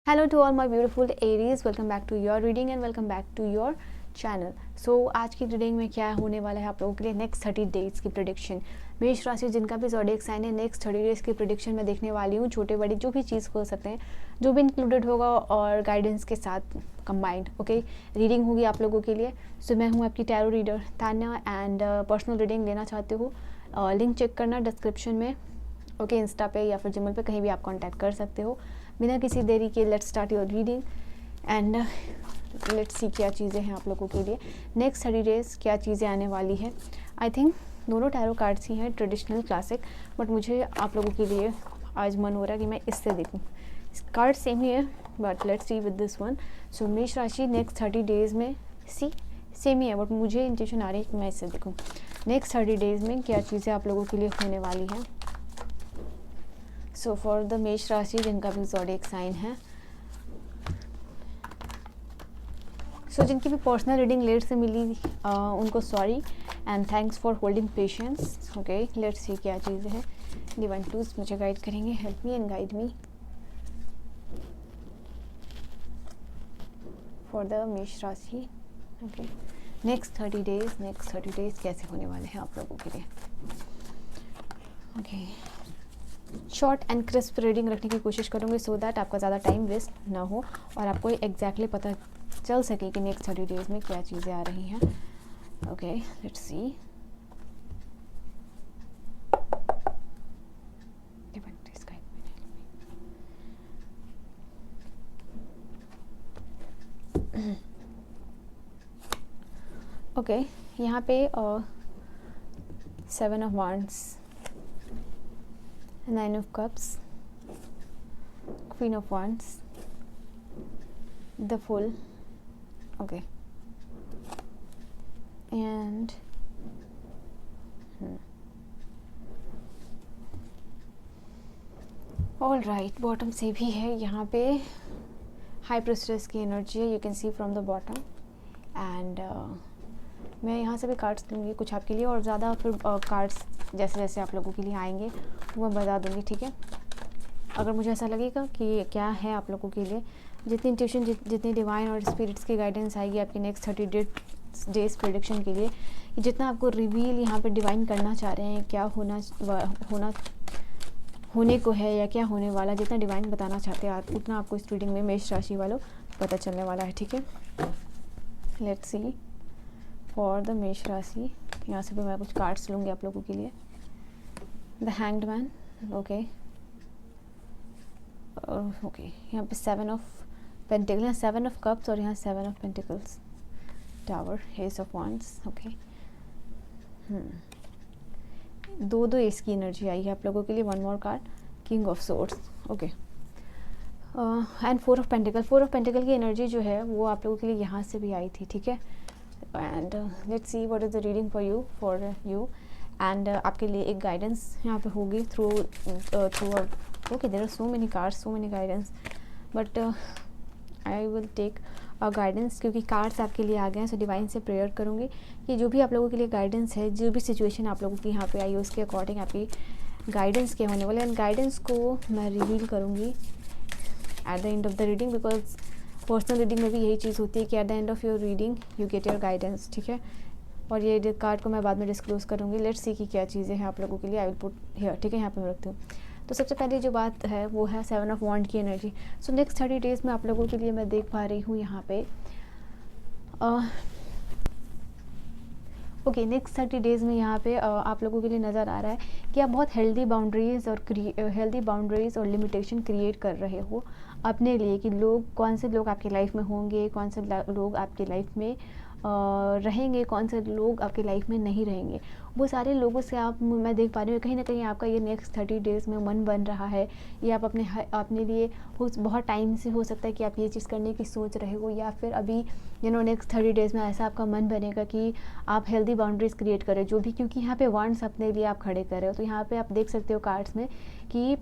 Hello to all my beautiful Aries, welcome back to your reading and welcome back to your channel. So आज की reading में क्या होने वाला है आप लोगों के लिए नेक्स्ट 30 डेज की प्रेडिक्शन। मेष राशि जिनका भी ज़ोडिएक साइन है, नेक्स्ट 30 डेज की प्रेडिक्शन मैं देखने वाली हूँ। छोटे बड़े जो भी चीज़ हो सकते हैं, जो भी इंक्लूडेड होगा और गाइडेंस के साथ कंबाइंड ओके रीडिंग होगी आप लोगों के लिए। सो मैं हूँ आपकी tarot reader Tanya and personal reading लेना चाहते हो लिंक चेक करना डिस्क्रिप्शन में ओके इंस्टा पे या फिर जिमेल पे कहीं भी आप कांटेक्ट कर सकते हो। बिना किसी देरी के let's start your reading and let's सी क्या चीज़ें हैं आप लोगों के लिए नेक्स्ट 30 डेज, क्या चीज़ें आने वाली है। आई थिंक दोनों टैरो कार्ड्स ही हैं ट्रेडिशनल क्लासिक, बट मुझे आप लोगों के लिए आज मन हो रहा है कि मैं इससे देखूं। कार्ड सेम ही है but let's see with this one. So मेष राशि नेक्स्ट 30 डेज में सेम ही है, बट मुझे इंट्यूशन आ रही है कि मैं इससे देखूँ नेक्स्ट 30 डेज में क्या चीज़ें आप लोगों के लिए होने वाली हैं। सो फॉर द मेष राशि जिनका भी ज़ोडिएक साइन है, सो जिनकी भी पर्सनल रीडिंग लेट से मिली उनको sorry and thanks for holding patience. Okay let's see क्या चीज़ें हैं। डिवाइन टूल्स मुझे गाइड करेंगे, help me and guide me for the मेष राशि। ओके नेक्स्ट 30 डेज कैसे होने वाले हैं आप लोगों के लिए। Okay short and crisp reading रखने की कोशिश करूँगी सो दैट आपका ज़्यादा टाइम वेस्ट ना हो और आपको एग्जैक्टली पता चल सके कि नेक्स्ट 30 डेज में क्या चीज़ें आ रही हैं। Okay let's see. ओके यहाँ पे 7 of Wands, 9 of Cups, Queen of Wands, the Fool, okay, and all right bottom से भी है यहाँ पे हाई प्रेस्टेस की एनर्जी है, you can see from the bottom and मैं यहाँ से भी कार्ड्स लूँगी कुछ आपके लिए और ज़्यादा फिर कार्ड्स जैसे जैसे आप लोगों के लिए आएंगे वो मैं बता दूँगी, ठीक है। अगर मुझे ऐसा लगेगा कि क्या है आप लोगों के लिए, जितनी इंट्यूशन जितनी डिवाइन और स्पिरिट्स की गाइडेंस आएगी आपकी नेक्स्ट 30 डेज प्रेडिक्शन के लिए, जितना आपको रिवील यहाँ पे डिवाइन करना चाह रहे हैं, क्या होने को है या क्या होने वाला, जितना डिवाइन बताना चाहते हैं आप उतना आपको इस रीडिंग में मेष राशि वालों पता चलने वाला है, ठीक है। लेट्स सी फॉर द मेष राशि। यहाँ से भी मैं कुछ कार्ड्स लूँगी आप लोगों के लिए। The hanged man, okay okay यहाँ पे 7 ऑफ पेंटिकल, यहाँ 7 ऑफ कप्स और यहाँ 7 of pentacles, tower, S of wands, okay दो एस की एनर्जी आई है आप लोगों के लिए। One more card, king of swords, okay and 4 of pentacle की एनर्जी जो है वो आप लोगों के लिए यहाँ से भी आई थी, ठीक है। And let's see what is the reading for you and आपके लिए एक गाइडेंस यहाँ पे होगी through okay there are so many cards, so many guidance, but I will take guidance क्योंकि कार्ड्स आपके लिए आ गए हैं। सो डिवाइन से प्रेयर करूँगी कि जो भी आप लोगों के लिए गाइडेंस है, जो भी सिचुएशन आप लोगों की यहाँ पे आई है उसके अकॉर्डिंग आपकी गाइडेंस क्या होने वाले, एंड गाइडेंस को मैं रिवील करूँगी at the end of the reading, because personal reading में भी यही चीज़ होती है कि at the end of your reading you get your guidance, ठीक है। और ये कार्ड को मैं बाद में डिस्क्लोज करूँगी। लेट्स सी कि क्या चीज़ें हैं आप लोगों के लिए। आई विल पुट हियर, ठीक है, यहाँ पे मैं रखती हूँ। तो सबसे पहले जो बात है वो है 7 ऑफ वॉन्ड की एनर्जी। सो नेक्स्ट 30 डेज में आप लोगों के लिए मैं देख पा रही हूँ यहाँ पे ओके नेक्स्ट 30 डेज़ में यहाँ पे आप लोगों के लिए नज़र आ रहा है कि आप बहुत हेल्दी बाउंड्रीज़ और लिमिटेशन क्रिएट कर रहे हो अपने लिए, कि लोग कौन से लोग आपकी लाइफ में होंगे, कौन से लोग आपकी लाइफ में रहेंगे, कौन से लोग आपकी लाइफ में नहीं रहेंगे। वो सारे लोगों से मैं देख पा रही हूँ कहीं ना कहीं आपका ये नेक्स्ट 30 डेज़ में मन बन रहा है, या आप अपने लिए बहुत टाइम से हो सकता है कि आप ये चीज़ करने की सोच रहे हो, या फिर अभी नेक्स्ट 30 डेज़ में ऐसा आपका मन बनेगा कि आप हेल्दी बाउंड्रीज़ क्रिएट करें जो भी, क्योंकि यहाँ पे वांड्स अपने लिए आप खड़े कर रहे हो। तो यहाँ पे आप देख सकते हो कार्ड्स में कि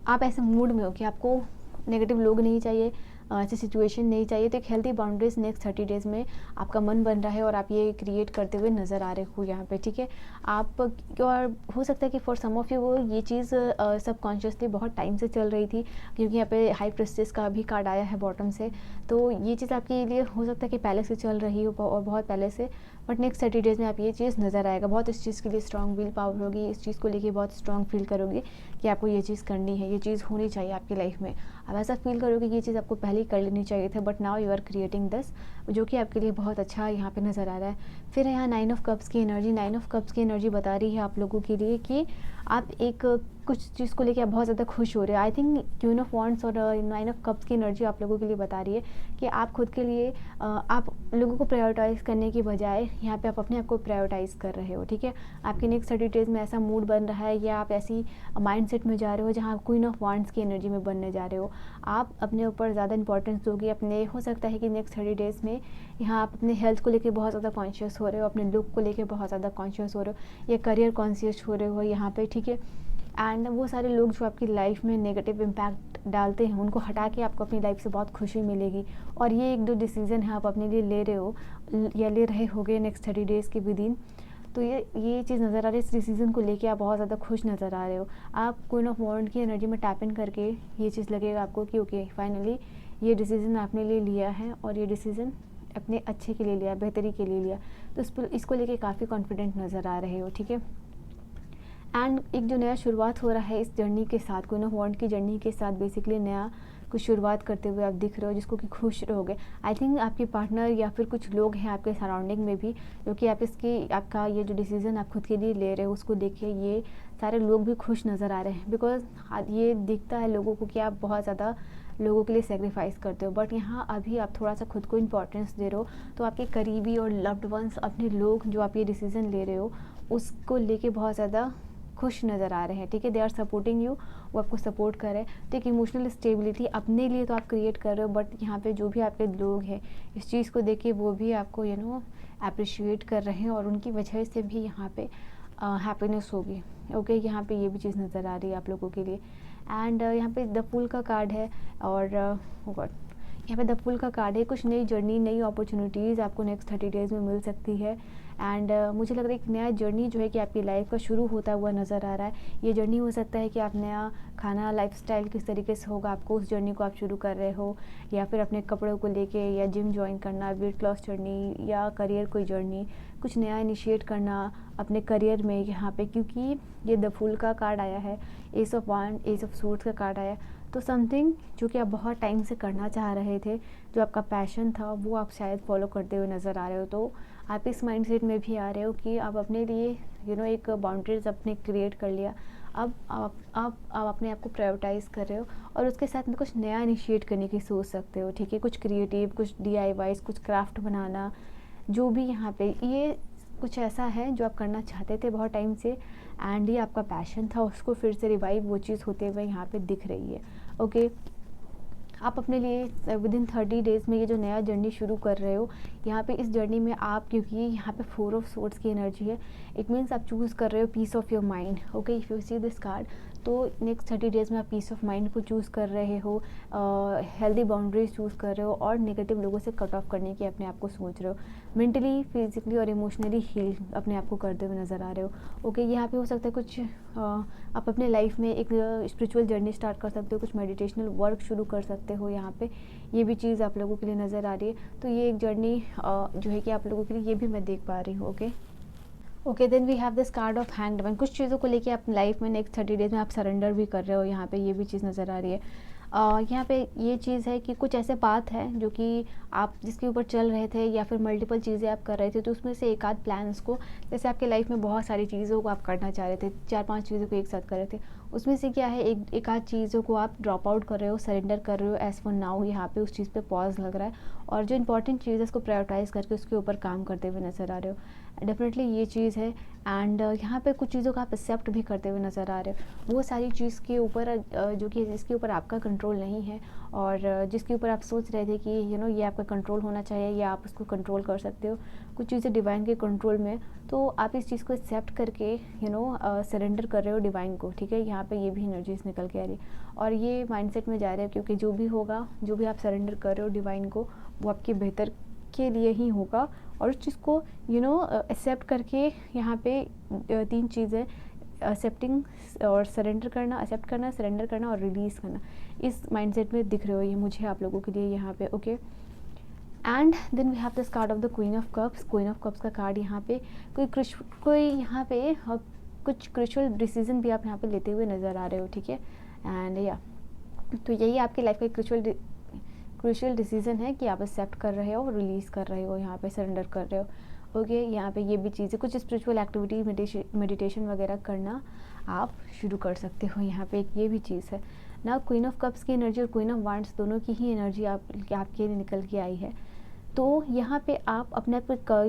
आप ऐसे मूड में हो कि आपको नेगेटिव लोग नहीं चाहिए, ऐसी सिचुएशन नहीं चाहिए। तो एक हेल्दी बाउंड्रीज नेक्स्ट 30 डेज़ में आपका मन बन रहा है और आप ये क्रिएट करते हुए नज़र आ रहे हो यहाँ पे, ठीक है। आप और हो सकता है कि फॉर सम ऑफ यू वो ये चीज़ सबकॉन्शियसली बहुत टाइम से चल रही थी, क्योंकि यहाँ पे हाई प्रेस्टिस का भी कार्ड आया है बॉटम से। तो ये चीज़ आपके लिए हो सकता है कि पहले से चल रही हो और बहुत पहले से, बट नेक्स्ट 30 डेज़ में आप ये चीज़ नज़र आएगा। बहुत इस चीज़ के लिए स्ट्रॉन्ग विल पावर होगी, इस चीज़ को लेके बहुत स्ट्रॉन्ग फील करोगे कि आपको ये चीज़ करनी है, ये चीज़ होनी चाहिए आपकी लाइफ में। आप ऐसा फील करोगे कि ये चीज़ आपको पहले ही कर लेनी चाहिए था, but now you are creating this, जो कि आपके लिए बहुत अच्छा यहाँ पे नज़र आ रहा है। फिर यहाँ 9 ऑफ कप्स की एनर्जी, 9 ऑफ कप्स की एनर्जी बता रही है आप लोगों के लिए कि आप एक कुछ चीज़ को लेके आप बहुत ज़्यादा खुश हो रहे हो। I think queen of wands और 9 ऑफ कप्स की एनर्जी आप लोगों के लिए बता रही है कि आप खुद के लिए आप लोगों को प्रायोरिटाइज़ करने की बजाय यहाँ पे आप अपने आप को प्रायोरिटाइज़ कर रहे हो, ठीक है। आपके नेक्स्ट 30 डेज़ में ऐसा मूड बन रहा है या आप ऐसी माइंडसेट में जा रहे हो जहाँ आप क्वीन ऑफ वॉन्ड्स की एनर्जी में बनने जा रहे हो। आप अपने ऊपर ज़्यादा इंपॉर्टेंस दोगे अपने, हो सकता है कि नेक्स्ट 30 डेज़ में यहाँ आप अपने हेल्थ को लेके बहुत ज़्यादा कॉन्शियस हो रहे हो, अपने लुक को लेके बहुत ज़्यादा कॉन्शियस हो रहे हो या करियर कॉन्शियस हो रहे हो यहाँ पे, ठीक है। एंड वो सारे लोग जो आपकी लाइफ में नेगेटिव इम्पैक्ट डालते हैं उनको हटा के आपको अपनी लाइफ से बहुत खुशी मिलेगी। और ये एक दो डिसीज़न है आप अपने लिए ले रहे हो या ले रहे होगे नेक्स्ट 30 डेज़ के विदिन। तो ये चीज़ नज़र आ रही है, इस डिसीज़न को लेके आप बहुत ज़्यादा खुश नज़र आ रहे हो। आप क्वीन ऑफ वॉन्ड की एनर्जी में टैप इन करके ये चीज़ लगेगा आपको कि ओके फाइनली ये डिसीज़न आपने ले लिया है और ये डिसीज़न अपने अच्छे के लिए लिया, बेहतरी के लिए लिया। तो इसको लेके काफ़ी कॉन्फिडेंट नज़र आ रहे हो, ठीक है। एंड एक जो नया शुरुआत हो रहा है इस जर्नी के साथ, क्वीन ऑफ वॉन्ड की जर्नी के साथ बेसिकली नया कुछ शुरुआत करते हुए आप दिख रहे हो जिसको कि खुश रहोगे। आई थिंक आपके पार्टनर या फिर कुछ लोग हैं आपके सराउंडिंग में भी, जो कि आपका ये जो डिसीज़न आप खुद के लिए ले रहे हो उसको देखिए ये सारे लोग भी खुश नज़र आ रहे हैं। बिकॉज ये दिखता है लोगों को कि आप बहुत ज़्यादा लोगों के लिए सेक्रीफाइस करते हो, बट यहाँ अभी आप थोड़ा सा खुद को इम्पोर्टेंस दे रहे हो। तो आपके करीबी और लव्ड वंस, अपने लोग जो आप ये डिसीज़न ले रहे हो उसको लेके बहुत ज़्यादा खुश नज़र आ रहे हैं, ठीक है। दे आर सपोर्टिंग यू, वो आपको सपोर्ट कर रहे हैं। तो एक इमोशनल स्टेबिलिटी अपने लिए तो आप क्रिएट कर रहे हो, बट यहाँ पे जो भी आपके लोग हैं इस चीज़ को देख के वो भी आपको अप्रिशिएट कर रहे हैं और उनकी वजह से भी यहाँ पे हैप्पीनेस होगी। ओके यहाँ पे ये भी चीज़ नज़र आ रही है आप लोगों के लिए। एंड यहाँ पे द फूल का कार्ड है और यहाँ पे द फूल का कार्ड है। कुछ नई जर्नी, नई अपॉर्चुनिटीज़ आपको नेक्स्ट 30 डेज़ में मिल सकती है। एंड मुझे लग रहा है एक नया जर्नी जो है कि आपकी लाइफ का शुरू होता हुआ नज़र आ रहा है। ये जर्नी हो सकता है कि आप नया खाना, लाइफस्टाइल किस तरीके से होगा आपको, उस जर्नी को आप शुरू कर रहे हो, या फिर अपने कपड़ों को लेके, या जिम ज्वाइन करना, वेट लॉस जर्नी, या करियर कोई जर्नी, कुछ नया इनिशिएट करना अपने करियर में यहाँ पे। क्योंकि ये द फूल का कार्ड आया है, ace of wand, ace of suits का कार्ड आया, तो समथिंग जो कि आप बहुत टाइम से करना चाह रहे थे, जो आपका पैशन था, वो आप शायद फॉलो करते हुए नज़र आ रहे हो। तो आप इस माइंडसेट में भी आ रहे हो कि आप अपने लिए एक बाउंड्रीज अपने क्रिएट कर लिया। अब आप अपने आप को प्रायोरिटाइज़ कर रहे हो और उसके साथ में कुछ नया इनिशिएट करने की सोच सकते हो, ठीक है। कुछ क्रिएटिव, कुछ DIYs, कुछ क्राफ्ट बनाना, जो भी यहाँ पे ये कुछ ऐसा है जो आप करना चाहते थे बहुत टाइम से, एंड ये आपका पैशन था, उसको फिर से रिवाइव वो चीज़ होते हुए यहाँ पे दिख रही है। ओके आप अपने लिए विदिन 30 डेज़ में ये जो नया जर्नी शुरू कर रहे हो, यहाँ पे इस जर्नी में आप, क्योंकि यहाँ पे 4 ऑफ सोर्ड्स की एनर्जी है, इट मीन्स आप चूज़ कर रहे हो peace of your mind. Okay if you see this card, तो नेक्स्ट 30 डेज़ में आप पीस ऑफ माइंड को चूज़ कर रहे हो, हेल्दी बाउंड्रीज चूज़ कर रहे हो और नेगेटिव लोगों से कट ऑफ करने की अपने आप को सोच रहे हो। मेंटली, फिजिकली और इमोशनली हील अपने आप को करते हुए नज़र आ रहे हो। ओके यहाँ पे हो सकता है कुछ आप अपने लाइफ में एक स्पिरिचुअल जर्नी स्टार्ट कर सकते हो, कुछ मेडिटेशनल वर्क शुरू कर सकते हो यहाँ पे, ये भी चीज़ आप लोगों के लिए नज़र आ रही है। तो ये एक जर्नी जो है कि आप लोगों के लिए ये भी मैं देख पा रही हूँ। Okay then we have this card of hanged man. कुछ चीज़ों को लेके आप लाइफ में नेक्स्ट 30 डेज़ में आप सरेंडर भी कर रहे हो यहाँ पे, ये भी चीज़ नज़र आ रही है। यहाँ पे ये चीज़ है कि कुछ ऐसे पाथ है जो कि आप जिसके ऊपर चल रहे थे या फिर मल्टीपल चीज़ें आप कर रहे थे, तो उसमें से एक आध प्लान्स को, जैसे आपके लाइफ में बहुत सारी चीज़ों को आप करना चाह रहे थे, 4-5 चीज़ों को एक साथ कर रहे थे, उसमें से क्या है एक आध चीज़ों को आप ड्रॉप आउट कर रहे हो, सरेंडर कर रहे हो एज़ फॉर नाउ। यहाँ पे उस चीज़ पे पॉज लग रहा है और जो इंपॉर्टेंट चीज़ है उसको प्रायोरिटाइज़ करके उसके ऊपर काम करते हुए नज़र आ रहे हो। डेफिनेटली ये चीज़ है। एंड यहाँ पे कुछ चीज़ों का आप एक्सेप्ट भी करते हुए नज़र आ रहे हो, वो सारी चीज़ के ऊपर जो कि जिसके ऊपर आपका कंट्रोल नहीं है, और जिसके ऊपर आप सोच रहे थे कि ये आपका कंट्रोल होना चाहिए या आप उसको कंट्रोल कर सकते हो, कुछ चीज़ें डिवाइन के कंट्रोल में, तो आप इस चीज़ को एक्सेप्ट करके सरेंडर कर रहे हो डिवाइन को, ठीक है। यहाँ पे ये भी एनर्जीज निकल के आ रही है, और ये माइंडसेट में जा रहे हो, क्योंकि जो भी होगा, जो भी आप सरेंडर कर रहे हो डिवाइन को, वो आपके बेहतर के लिए ही होगा। और उस चीज़ को एक्सेप्ट करके यहाँ पे 3 चीज़ें, एक्सेप्टिंग और सरेंडर करना, एक्सेप्ट करना, सरेंडर करना और रिलीज़ करना, इस माइंडसेट में दिख रहे हो ये मुझे आप लोगों के लिए यहाँ पे, okay. And then we have this card of the queen of cups. Queen of cups का कार्ड यहाँ पे कोई यहाँ पे कुछ क्रुशियल डिसीजन भी आप यहाँ पे लेते हुए नज़र आ रहे हो, ठीक है। एंड या तो यही आपकी लाइफ का क्रूशियल डिसीजन है कि आप एक्सेप्ट कर रहे हो, रिलीज़ कर रहे हो, यहाँ पे सरेंडर कर रहे हो, ओके। यहाँ पे ये भी चीज़ें, कुछ स्पिरिचुअल एक्टिविटी, मेडिटेशन वगैरह करना आप शुरू कर सकते हो, यहाँ पे एक ये भी चीज़ है ना। क्वीन ऑफ कप्स की एनर्जी और क्वीन ऑफ वांड्स दोनों की ही एनर्जी आपके लिए निकल के आई है। तो यहाँ पे आप अपने आप को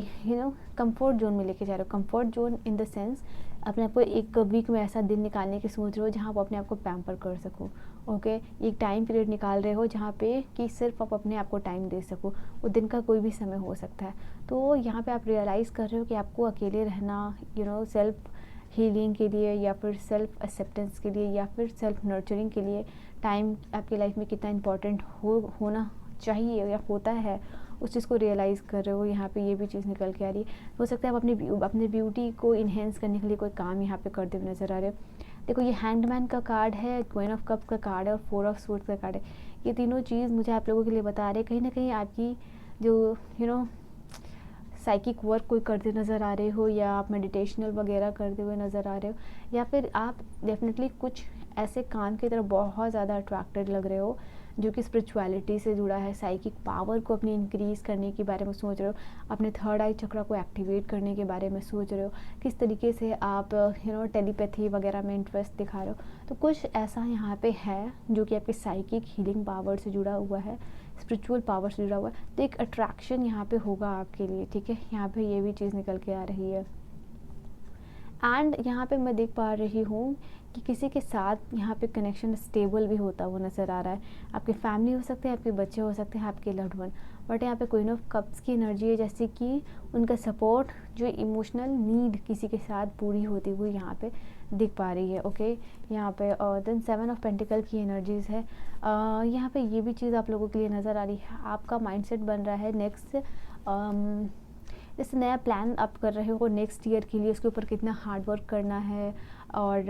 कंफर्ट जोन में लेके जा रहे हो। Comfort zone in the sense, अपने आप को एक वीक में ऐसा दिन निकालने की सोच रहे हो जहाँ आप अपने आप को पैम्पर कर सको, ओके। एक टाइम पीरियड निकाल रहे हो जहाँ पे कि सिर्फ आप अपने आप को टाइम दे सको, वो दिन का कोई भी समय हो सकता है। तो यहाँ पे आप रियलाइज़ कर रहे हो कि आपको अकेले रहना सेल्फ हीलिंग के लिए, या फिर सेल्फ एक्सेप्टेंस के लिए, या फिर सेल्फ नर्चरिंग के लिए टाइम आपकी लाइफ में कितना इम्पोर्टेंट होना चाहिए या होता है, उस चीज़ को रियलाइज़ कर रहे हो। यहाँ पे ये भी चीज़ निकल के आ रही है। हो सकता है आप अपने ब्यूटी को इन्हेंस करने के लिए कोई काम यहाँ पे करते हुए नज़र आ रहे हो। देखो, ये हैंडमैन का कार्ड है, क्वीन ऑफ कप्स का कार्ड है, और 4 ऑफ स्वॉर्ड्स का कार्ड है। ये तीनों चीज़ मुझे आप लोगों के लिए बता रहे हैं, कहीं ना कहीं आपकी जो साइकिक वर्क कोई करते नज़र आ रहे हो, या आप मेडिटेशनल वगैरह करते हुए नज़र आ रहे हो, या फिर आप डेफिनेटली कुछ ऐसे काम की तरफ बहुत ज़्यादा अट्रैक्टेड लग रहे हो जो कि स्पिरिचुअलिटी से जुड़ा है, साइकिक पावर को अपनी इंक्रीज़ करने के बारे में सोच रहे हो, अपने थर्ड आई चक्रा को एक्टिवेट करने के बारे में सोच रहे हो, किस तरीके से आप टेलीपैथी वगैरह में इंटरेस्ट दिखा रहे हो। तो कुछ ऐसा यहाँ पे है जो कि आपकी साइकिक हीलिंग पावर से जुड़ा हुआ है, स्पिरिचुअल पावर से जुड़ा हुआ है। तो एक अट्रैक्शन यहाँ पे होगा आपके लिए, ठीक है। यहाँ पे ये भी चीज़ निकल के आ रही है। एंड यहाँ पे मैं देख पा रही हूँ कि किसी के साथ यहाँ पे कनेक्शन स्टेबल भी होता हुआ नज़र आ रहा है। आपकी फैमिली हो सकते हैं, आपके बच्चे हो सकते हैं, आपके लव्ड वन। बट यहाँ पे क्वीन ऑफ कप्स की एनर्जी है, जैसे कि उनका सपोर्ट, जो इमोशनल नीड किसी के साथ पूरी होती हुई यहाँ पे दिख पा रही है, ओके। यहाँ पे देन 7 ऑफ पेंटिकल की एनर्जीज़ है। यहाँ पे ये भी चीज़ आप लोगों के लिए नज़र आ रही है। आपका माइंडसेट बन रहा है नेक्स्ट जैसे नया प्लान आप कर रहे हो नेक्स्ट ईयर के लिए, उसके ऊपर कितना हार्ड वर्क करना है, और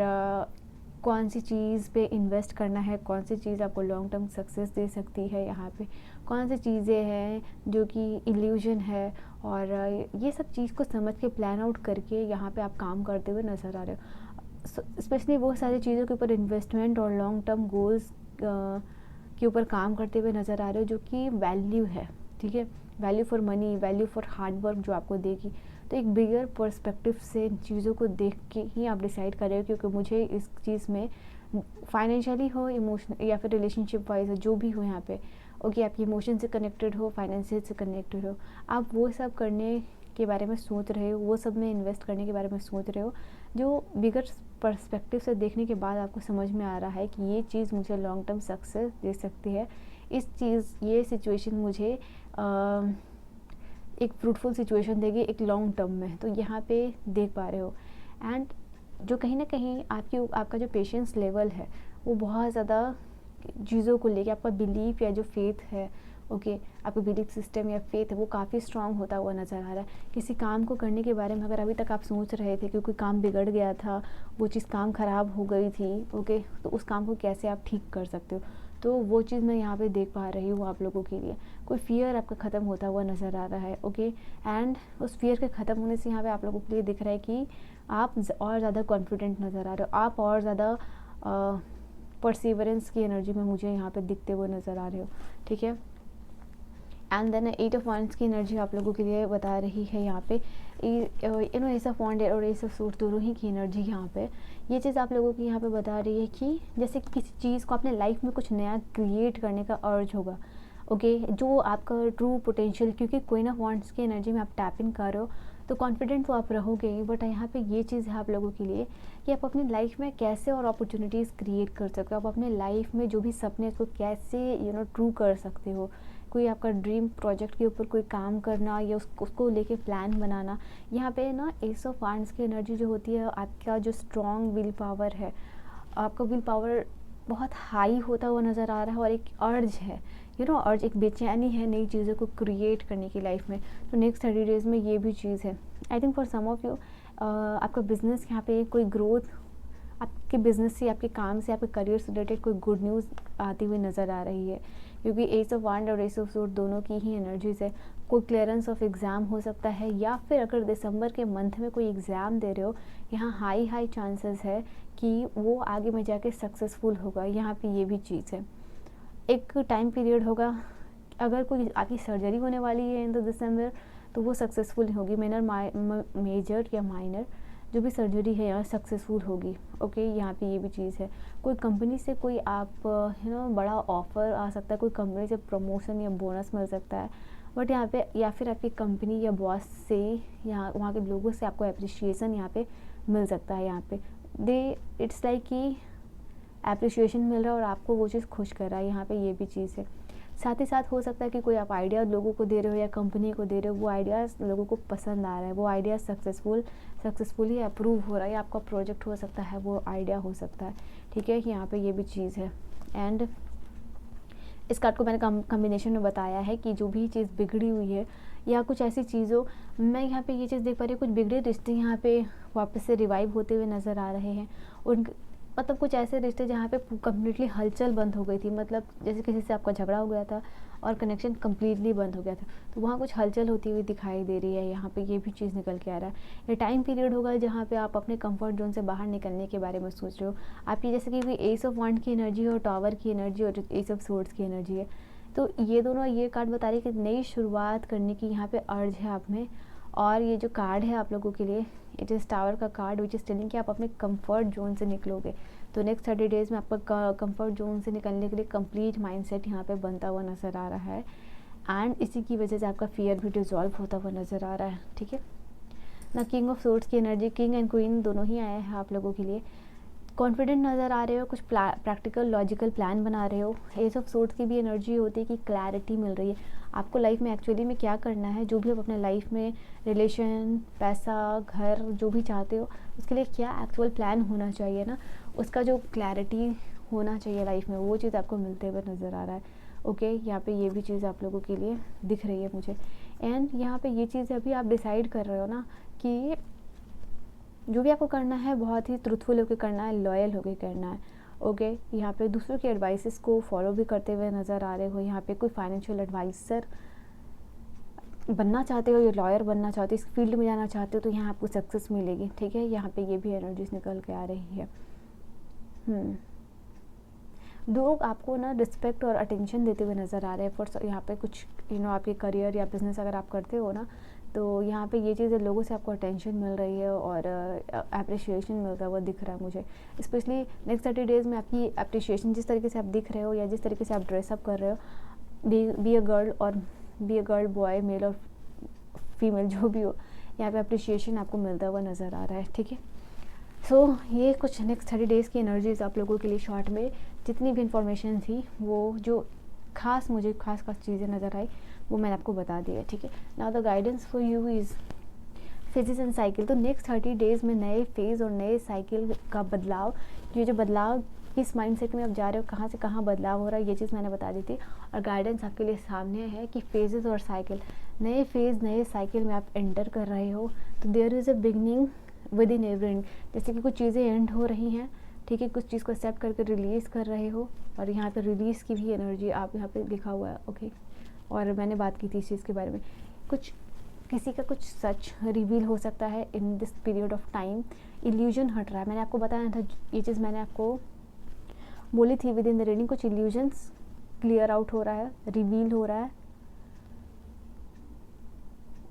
कौन सी चीज़ पे इन्वेस्ट करना है, कौन सी चीज़ आपको लॉन्ग टर्म सक्सेस दे सकती है, यहाँ पे कौन सी चीज़ें हैं जो कि इल्यूजन है, और ये सब चीज़ को समझ के प्लान आउट करके यहाँ पे आप काम करते हुए नज़र आ रहे हो। स्पेशली वो सारी चीज़ों के ऊपर इन्वेस्टमेंट और लॉन्ग टर्म गोल्स के ऊपर काम करते हुए नज़र आ रहे हो, जो कि वैल्यू है, ठीक है। Value for money, value for hard work जो आपको देगी। तो एक बिगर पर्सपेक्टिव से चीज़ों को देख के ही आप डिसाइड कर रहे हो, क्योंकि मुझे इस चीज़ में फाइनेंशियली हो, इमोशनल या फिर रिलेशनशिप वाइज जो भी हो यहाँ पे, ओके, आपकी इमोशन से कनेक्टेड हो, फाइनेंशियल से कनेक्टेड हो, आप वो सब करने के बारे में सोच रहे हो, वो सब में इन्वेस्ट करने के बारे में सोच रहे हो, जो बिगर पर्सपेक्टिव से देखने के बाद आपको समझ में आ रहा है कि ये चीज़ मुझे लॉन्ग टर्म सक्सेस दे सकती है, ये सिचुएशन मुझे एक फ्रूटफुल सिचुएशन देगी एक लॉन्ग टर्म में। तो यहाँ पे देख पा रहे हो। एंड जो कहीं ना कहीं आपका जो पेशेंस लेवल है, वो बहुत ज़्यादा चीज़ों को लेके, आपका बिलीफ या जो फेथ है, ओके, आपका बिलीफ सिस्टम या फेथ है, वो काफ़ी स्ट्रांग होता हुआ नज़र आ रहा है। किसी काम को करने के बारे में अगर अभी तक आप सोच रहे थे कि कोई काम बिगड़ गया था, वो चीज़ काम ख़राब हो गई थी, ओके, तो उस काम को कैसे आप ठीक कर सकते हो, तो वो चीज़ मैं यहाँ पे देख पा रही हूँ आप लोगों के लिए। कोई फियर आपका ख़त्म होता हुआ नज़र आ रहा है, ओके। एंड उस फियर के ख़त्म होने से यहाँ पे आप लोगों के लिए दिख रहा है कि आप और ज़्यादा कॉन्फिडेंट नज़र आ रहे हो, आप और ज़्यादा परसीवरेंस की एनर्जी में मुझे यहाँ पे दिखते हुए नज़र आ रहे हो, ठीक है। एंड देन 8 ऑफ वांड्स की एनर्जी आप लोगों के लिए बता रही है यहाँ पे, एस ऑफ वांड और एस ऑफ सूट दोनों ही की एनर्जी यहाँ पे, ये चीज़ आप लोगों की यहाँ पे बता रही है कि जैसे कि किसी चीज़ को अपने लाइफ में कुछ नया क्रिएट करने का अर्ज होगा, ओके, जो आपका ट्रू पोटेंशियल, क्योंकि क्वीन ऑफ वांड्स की एनर्जी में आप टैप इन कर रहे हो, तो कॉन्फिडेंट तो आप रहोगे ही, बट यहाँ पे ये चीज़ है आप लोगों के लिए कि आप अपनी लाइफ में कैसे और अपॉर्चुनिटीज़ क्रिएट कर सकते हो, आप अपने लाइफ में जो भी सपने उसको कैसे ट्रू कर सकते हो। कोई आपका ड्रीम प्रोजेक्ट के ऊपर कोई काम करना या उसको लेके प्लान बनाना। यहाँ पे ना एस ऑफ वांड्स की एनर्जी जो होती है, आपका जो स्ट्रॉन्ग विल पावर है, आपका विल पावर बहुत हाई होता हुआ नज़र आ रहा है, और एक अर्ज है अर्ज, एक बेचैनी है नई चीज़ों को क्रिएट करने की लाइफ में। तो नेक्स्ट 30 डेज़ में ये भी चीज़ है। I think for some of you आपका बिजनेस यहाँ पे कोई ग्रोथ, आपके बिजनेस से, आपके काम से, आपके करियर से रिलेटेड कोई गुड न्यूज़ आती हुई नज़र आ रही है, क्योंकि एस ऑफ वांड और एस ऑफ सोर्ड दोनों की ही एनर्जीज है। कोई क्लियरेंस ऑफ एग्ज़ाम हो सकता है, या फिर अगर दिसंबर के मंथ में कोई एग्ज़ाम दे रहे हो, यहाँ हाई चांसेस है कि वो आगे में जाके सक्सेसफुल होगा। यहाँ पे ये भी चीज़ है। एक टाइम पीरियड होगा, अगर कोई आपकी सर्जरी होने वाली है इन द दिसंबर, तो वो सक्सेसफुल होगी। मेजर या माइनर जो भी सर्जरी है यहाँ सक्सेसफुल होगी। ओके, यहाँ पे ये भी चीज़ है। कोई कंपनी से कोई आप बड़ा ऑफ़र आ सकता है, कोई कंपनी से प्रमोशन या बोनस मिल सकता है, बट यहाँ पे या फिर आपकी कंपनी या बॉस से, यहाँ वहाँ के लोगों से आपको अप्रिशिएशन यहाँ पे मिल सकता है। यहाँ पे इट्स लाइक कि एप्रिशिएशन मिल रहा है और आपको वो चीज़ खुश कर रहा है। यहाँ पे ये भी चीज़ है। साथ ही साथ हो सकता है कि कोई आप आइडिया लोगों को दे रहे हो या कंपनी को दे रहे हो, वो आइडियाज़ लोगों को पसंद आ रहा है, वो आइडिया सक्सेसफुली अप्रूव हो रहा है, या आपका प्रोजेक्ट हो सकता है, वो आइडिया हो सकता है। ठीक है, यहाँ पे ये भी चीज़ है। एंड इस कार्ड को मैंने कॉम्बिनेशन में बताया है कि जो भी चीज़ बिगड़ी हुई है या कुछ ऐसी चीज़ों, मैं यहाँ पे ये चीज़ देख पा रही हूँ, कुछ बिगड़े रिश्ते यहाँ पे वापस से रिवाइव होते हुए नज़र आ रहे हैं। उन मतलब कुछ ऐसे रिश्ते जहाँ पे कम्प्लीटली हलचल बंद हो गई थी, मतलब जैसे किसी से आपका झगड़ा हो गया था और कनेक्शन कम्प्लीटली बंद हो गया था, तो वहाँ कुछ हलचल होती हुई दिखाई दे रही है। यहाँ पे ये भी चीज़ निकल के आ रहा है। ये टाइम पीरियड होगा जहाँ पे आप अपने कंफर्ट जोन से बाहर निकलने के बारे में सोच रहे हो। आपकी जैसे कि एस ऑफ वांड की एनर्जी और टावर की एनर्जी और एस ऑफ सोर्ड्स की एनर्जी है, तो ये दोनों ये कार्ड बता रही है कि नई शुरुआत करने की यहाँ पे अर्ज है आप में। और ये जो कार्ड है आप लोगों के लिए, इट इज़ टावर का कार्ड विच इज़ टेलिंग कि आप अपने कंफर्ट जोन से निकलोगे। तो नेक्स्ट 30 डेज़ में आपका कंफर्ट जोन से निकलने के लिए कंप्लीट माइंडसेट यहाँ पे बनता हुआ नज़र आ रहा है। एंड इसी की वजह से आपका फियर भी डिज़ोल्व होता हुआ नज़र आ रहा है। ठीक है ना, किंग ऑफ सोर्ड्स की एनर्जी, किंग एंड क्वीन दोनों ही आए हैं आप लोगों के लिए। कॉन्फिडेंट नज़र आ रहे हो, कुछ प्रैक्टिकल लॉजिकल प्लान बना रहे हो। एस ऑफ सोर्ड्स की भी एनर्जी होती है कि क्लैरिटी मिल रही है आपको लाइफ में एक्चुअली में क्या करना है। जो भी आप अपने लाइफ में रिलेशन, पैसा, घर जो भी चाहते हो, उसके लिए क्या एक्चुअल प्लान होना चाहिए ना, उसका जो क्लैरिटी होना चाहिए लाइफ में, वो चीज़ आपको मिलते हुए नज़र आ रहा है। ओके, यहाँ पे ये भी चीज़ आप लोगों के लिए दिख रही है मुझे। एंड यहाँ पे ये चीज़ अभी आप डिसाइड कर रहे हो ना कि जो भी आपको करना है बहुत ही ट्रूथफुल होकर करना है, लॉयल होकर करना है। ओके, यहाँ पे दूसरों के एडवाइसेस को फॉलो भी करते हुए नज़र आ रहे हो। यहाँ पे कोई फाइनेंशियल एडवाइज़र बनना चाहते हो या लॉयर बनना चाहते हो, इस फील्ड में जाना चाहते हो, तो यहाँ आपको सक्सेस मिलेगी। ठीक है, यहाँ पे ये भी एनर्जीज निकल के आ रही है। लोग आपको ना रिस्पेक्ट और अटेंशन देते हुए नज़र आ रहे हैं फॉर यहाँ पे कुछ आपके करियर या बिजनेस अगर आप करते हो ना, तो यहाँ पे ये चीज़ है, लोगों से आपको अटेंशन मिल रही है और अप्रिशिएशन मिलता हुआ दिख रहा है मुझे। स्पेशली नेक्स्ट 30 डेज़ में आपकी अप्रिशिएशन, जिस तरीके से आप दिख रहे हो या जिस तरीके से आप ड्रेसअप कर रहे हो, be a girl boy, male और फीमेल जो भी हो, यहाँ पे अप्रिशिएशन आपको मिलता हुआ नज़र आ रहा है। ठीक है, सो ये कुछ नेक्स्ट 30 डेज़ की एनर्जीज आप लोगों के लिए शॉर्ट में जितनी भी इंफॉर्मेशन थी, वो जो मुझे खास चीज़ें नज़र आई वो मैंने आपको बता दी है। ठीक है, now the guidance for you is phases and cycle. तो नेक्स्ट 30 डेज़ में नए फेज़ और नए साइकिल का बदलाव, ये जो बदलाव किस माइंडसेट में आप जा रहे हो, कहाँ से कहाँ बदलाव हो रहा है, ये चीज़ मैंने बता दी थी। और गाइडेंस आपके लिए सामने है कि फेजेस और साइकिल, नए फेज़ नए साइकिल में आप एंटर कर रहे हो। तो there is a beginning within every end, जैसे कि कुछ चीज़ें एंड हो रही हैं। ठीक है, कुछ चीज़ को एक्सेप्ट करके रिलीज़ कर रहे हो, और यहाँ पे रिलीज़ की भी एनर्जी आप यहाँ पे लिखा हुआ है। ओके, और मैंने बात की थी इस चीज़ के बारे में, किसी का कुछ सच रिवील हो सकता है in this period of time. Illusion हट रहा है, मैंने आपको बताया था, ये चीज़ मैंने आपको बोली थी विद इन द रीडिंग। कुछ इल्यूजन्स क्लियर आउट हो रहा है, रिवील हो रहा है,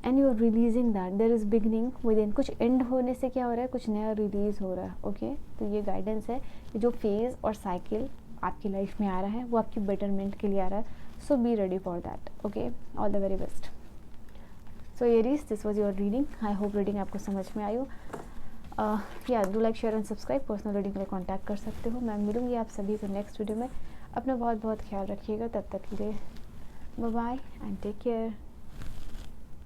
and you are releasing that, there is beginning within. कुछ एंड होने से क्या हो रहा है, कुछ नया रिलीज़ हो रहा है। ओके, तो ये गाइडेंस है कि जो फेज़ और साइकिल आपकी लाइफ में आ रहा है वो आपकी बेटरमेंट के लिए आ रहा है। So be ready for that. Okay, all the very best. So Aries, this was your reading. I hope reading आपको समझ में आई हो। या do like, share and subscribe. Personal reading के लिए कॉन्टैक्ट कर सकते हो। मैं मिलूंगी आप सभी को नेक्स्ट वीडियो में। अपना बहुत बहुत ख्याल रखिएगा। तब तक के लिए bye bye and take care.